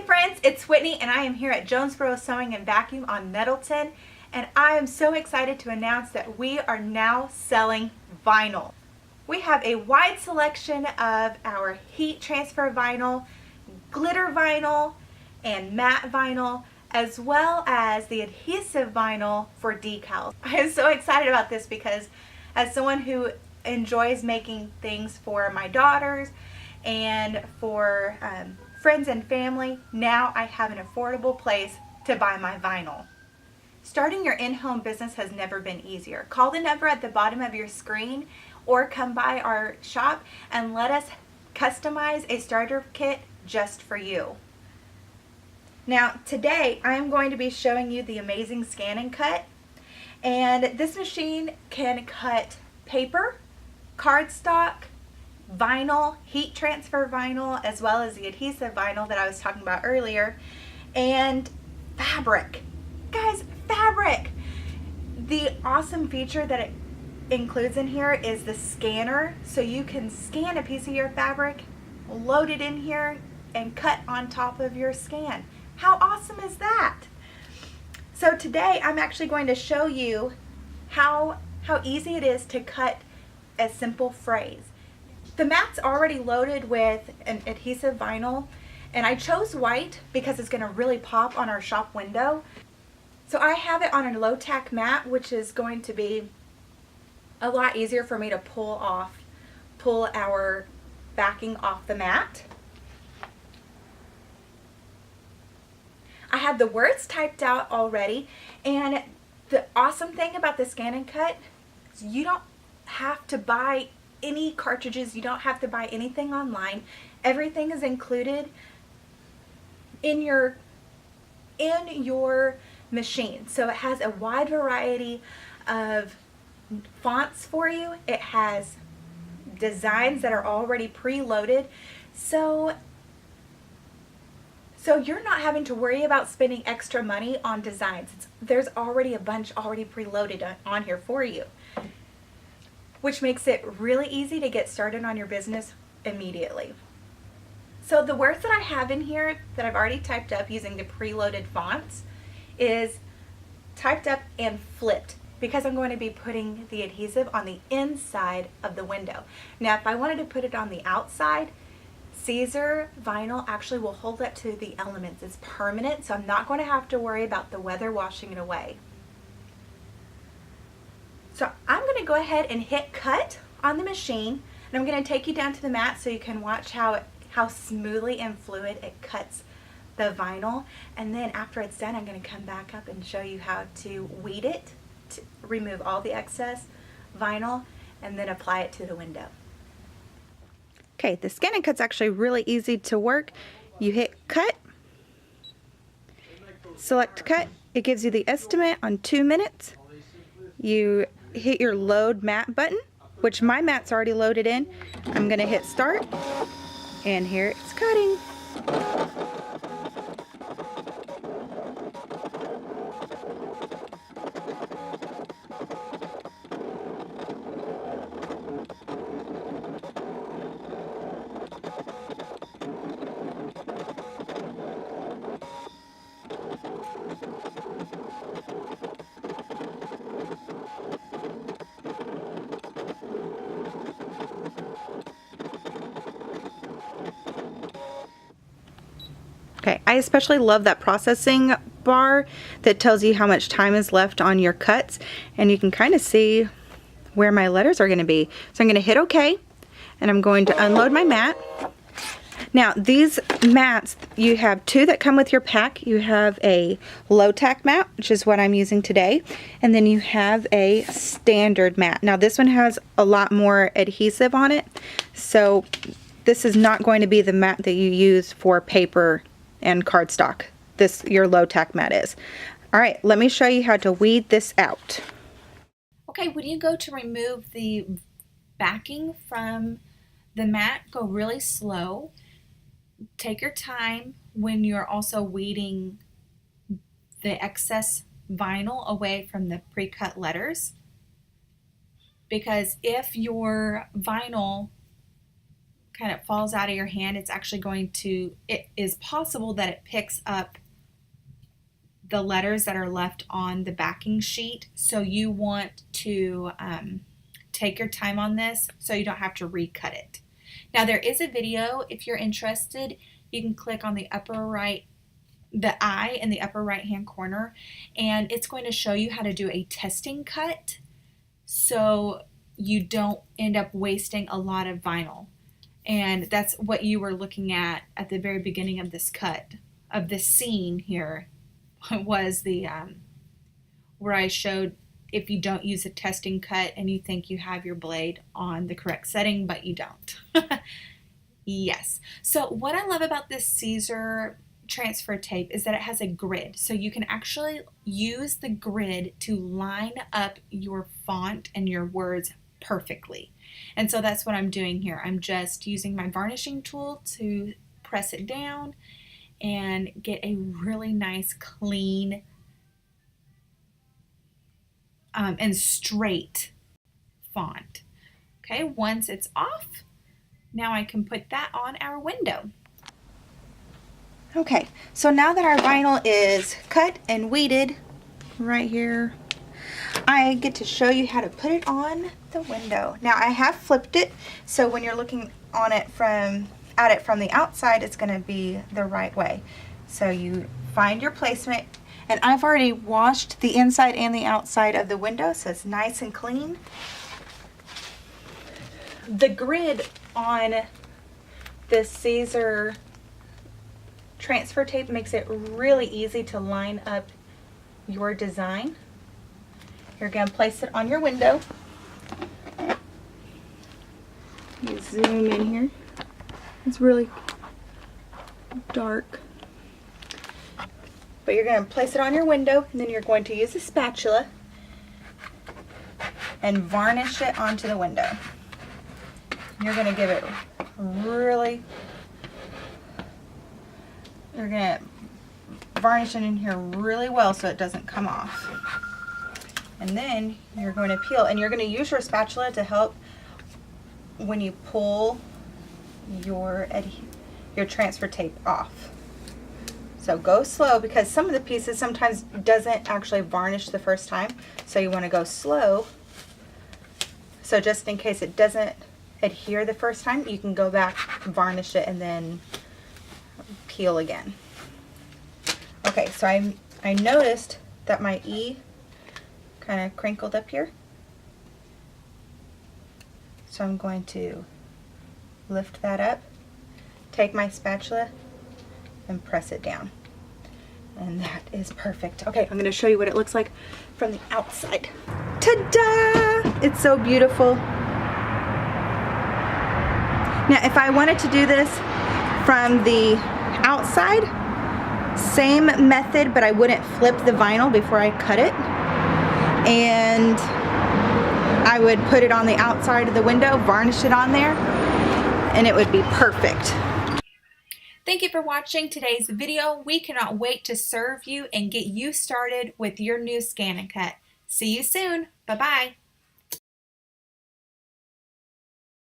Hey friends, it's Whitney and I am here at Jonesboro Sewing and Vacuum on Nettleton, and I am so excited to announce that we are now selling vinyl. We have a wide selection of our heat transfer vinyl, glitter vinyl, and matte vinyl, as well as the adhesive vinyl for decals. I am so excited about this because as someone who enjoys making things for my daughters and for friends and family, now I have an affordable place to buy my vinyl. Starting your in-home business has never been easier. Call the number at the bottom of your screen or come by our shop and let us customize a starter kit just for you. Now today I'm going to be showing you the amazing ScanNCut, and this machine can cut paper, cardstock, vinyl, heat transfer vinyl, as well as the adhesive vinyl that I was talking about earlier, and fabric. Guys, fabric! The awesome feature that it includes in here is the scanner, so you can scan a piece of your fabric, load it in here, and cut on top of your scan. How awesome is that? So today I'm actually going to show you how easy it is to cut a simple phrase. The mat's already loaded with an adhesive vinyl, and I chose white because it's going to really pop on our shop window. So I have it on a low tack mat, which is going to be a lot easier for me to pull our backing off the mat. I have the words typed out already, and the awesome thing about the ScanNCut is you don't have to buy any cartridges, you don't have to buy anything online. Everything is included in your machine. So it has a wide variety of fonts for you. It has designs that are already preloaded. So you're not having to worry about spending extra money on designs. There's already a bunch already preloaded on here for you, which makes it really easy to get started on your business immediately. So the words that I have in here that I've already typed up using the preloaded fonts is typed up and flipped because I'm going to be putting the adhesive on the inside of the window. Now if I wanted to put it on the outside, Caesar vinyl actually will hold up to the elements. It's permanent, so I'm not going to have to worry about the weather washing it away. So I'm going to go ahead and hit cut on the machine, and I'm going to take you down to the mat so you can watch how smoothly and fluid it cuts the vinyl. And then after it's done, I'm going to come back up and show you how to weed it, to remove all the excess vinyl, and then apply it to the window. Okay, the ScanNCut's actually really easy to work. You hit cut, select cut. It gives you the estimate on 2 minutes. You hit your load mat button, which my mat's already loaded in. I'm going to hit start, and here it's cutting. Okay, I especially love that processing bar that tells you how much time is left on your cuts, and you can kind of see where my letters are going to be. So I'm going to hit OK, and I'm going to unload my mat. Now these mats, you have two that come with your pack. You have a low tack mat, which is what I'm using today, and then you have a standard mat. Now this one has a lot more adhesive on it, so this is not going to be the mat that you use for paper and cardstock. This, your low tack mat is. All right, let me show you how to weed this out. Okay, when you go to remove the backing from the mat, go really slow. Take your time when you're also weeding the excess vinyl away from the pre-cut letters, because if your vinyl kind of falls out of your hand, it's actually it is possible that it picks up the letters that are left on the backing sheet. So you want to take your time on this so you don't have to recut it. Now there is a video, if you're interested, you can click on the eye in the upper right hand corner, and it's going to show you how to do a testing cut so you don't end up wasting a lot of vinyl. And that's what you were looking at the very beginning of this cut, of this scene here, was the where I showed if you don't use a testing cut and you think you have your blade on the correct setting, but you don't. Yes. So what I love about this Caesar transfer tape is that it has a grid. So you can actually use the grid to line up your font and your words perfectly. And so that's what I'm doing here. I'm just using my varnishing tool to press it down and get a really nice, clean, and straight font. Okay, once it's off, now I can put that on our window. Okay, so now that our vinyl is cut and weeded right here, I get to show you how to put it on the window. Now I have flipped it, so when you're looking on it at it from the outside, it's going to be the right way. So you find your placement, and I've already washed the inside and the outside of the window, so it's nice and clean. The grid on this Caesar transfer tape makes it really easy to line up your design. You're going to place it on your window. You zoom in here. It's really dark. But you're going to place it on your window, and then you're going to use a spatula and varnish it onto the window. You're going to give it you're going to varnish it in here really well so it doesn't come off. And then you're going to peel, and you're going to use your spatula to help when you pull your transfer tape off. So go slow, because some of the pieces sometimes doesn't actually varnish the first time, so you want to go slow. So just in case it doesn't adhere the first time, you can go back, varnish it, and then peel again. Okay, so I noticed that my E kind of crinkled up here. So I'm going to lift that up, take my spatula, and press it down. And that is perfect. Okay, I'm going to show you what it looks like from the outside. Ta-da! It's so beautiful. Now, if I wanted to do this from the outside, same method, but I wouldn't flip the vinyl before I cut it. And I would put it on the outside of the window, varnish it on there, and it would be perfect. Thank you for watching today's video. We cannot wait to serve you and get you started with your new ScanNCut. See you soon. Bye-bye.